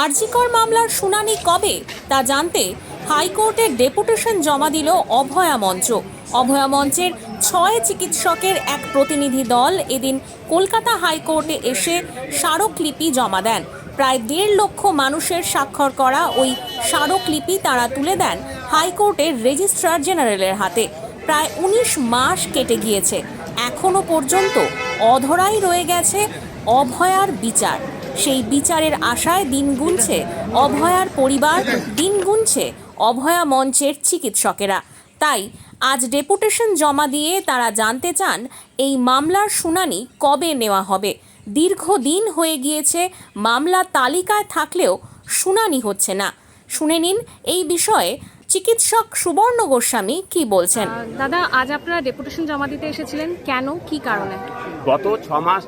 আরজিকর মামলার শুনানি কবে তা জানতে হাইকোর্টে ডেপুটেশন জমা দিল অভয়া মঞ্চ। অভয়া মঞ্চের 6 চিকিৎসকের এক প্রতিনিধি দল এদিন কলকাতা হাইকোর্টে এসে স্মারকলিপি জমা দেন। প্রায় 1.5 লক্ষ মানুষের স্বাক্ষর করা ওই স্মারকলিপি তারা তুলে দেন হাইকোর্টের রেজিস্ট্রার জেনারেলের হাতে। প্রায় 19 মাস কেটে গিয়েছে, এখনো পর্যন্ত অধরাই রয়ে গেছে অভয়ার বিচার। সেই বিচারের আশায় দিন গুনছে অভয়ার পরিবার, দিন গুনছে অভয়া মঞ্চের চিকিৎসকেরা। তাই আজ ডেপুটেশন জমা দিয়ে তারা জানতে চান এই মামলার শুনানি কবে নেওয়া হবে। দীর্ঘদিন হয়ে গিয়েছে মামলা তালিকায় থাকলেও শুনানি হচ্ছে না। শুনে নিন এই বিষয়ে চিকিৎসক সুবর্ণ গোস্বামী কি বলছেন। দাদা, আজ আপনারা ডেপুটেশন জমা দিতে এসেছিলেন, কেন, কি কারণে? গত 6 মাস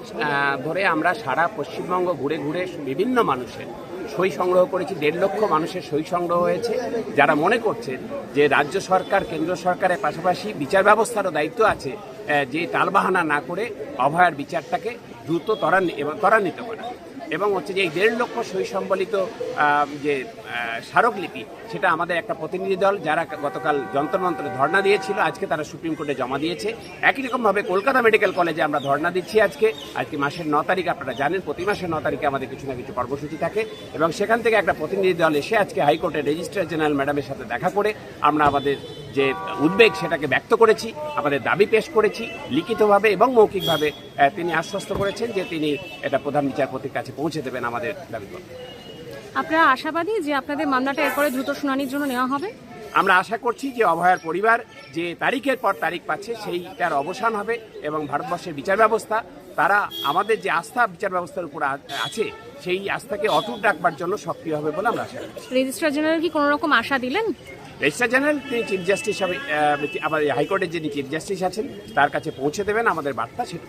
ধরে আমরা সারা পশ্চিমবঙ্গ ঘুরে ঘুরে বিভিন্ন মানুষের সই সংগ্রহ করেছি। 1.5 লক্ষ মানুষের সই সংগ্রহ হয়েছে, যারা মনে করছেন যে রাজ্য সরকার কেন্দ্র সরকারের পাশাপাশি বিচার ব্যবস্থারও দায়িত্ব আছে যে টালবাহানা না করে অভয়ার বিচারটাকে দ্রুত ত্বরান্বিত করা। এবং হচ্ছে যে এই 1.5 লক্ষ সই সম্বলিত যে স্মারকলিপি, সেটা আমাদের একটা প্রতিনিধি দল যারা গতকাল যন্ত্রমন্ত্রে ধর্ণা দিয়েছিল, আজকে তারা সুপ্রিম কোর্টে জমা দিয়েছে। একই রকমভাবে কলকাতা মেডিকেল কলেজে আমরা ধর্ণা দিচ্ছি আজকে মাসের 9 তারিখ। আপনারা জানেন প্রতি মাসের 9 তারিখে আমাদের কিছু না কিছু কর্মসূচি থাকে, এবং সেখান থেকে একটা প্রতিনিধি দল এসে আজকে হাইকোর্টের রেজিস্ট্রার জেনারেল ম্যাডামের সাথে দেখা করে আমরা আমাদের যে উদ্বেগ সেটাকে ব্যক্ত করেছি, আমাদের দাবি পেশ করেছি লিখিতভাবে এবং মৌখিকভাবে। তিনি আশ্বস্ত করেছেন যে তিনি এটা প্রধান বিচারপতির কাছে পৌঁছে দেবেন আমাদের দাবিগুলো। আপনারা আশাবাদী যে আপনাদের মামলাটা এরপরে দ্রুত শুনানির জন্য নেওয়া হবে? আমরা আশা করছি যে অভয়ার পরিবার যে তারিখের পর তারিখ পাচ্ছে সেইটার অবসান হবে, এবং ভারতবর্ষের বিচার ব্যবস্থা তারা আমাদের যে আস্থা বিচার ব্যবস্থার উপর আছে সেই আস্থাকে অটুট রাখবার জন্য সক্রিয় হবে বলে আমরা আশা করছি। রেজিস্ট্রার জেনারেল কি কোনো রকম আশা দিলেন? রেজিস্ট্রার জেনারেল তিনি চিফ জাস্টিস হবে, আমাদের হাইকোর্টের যিনি চিফ জাস্টিস আছেন তার কাছে পৌঁছে দেবেন আমাদের বার্তা। সেটা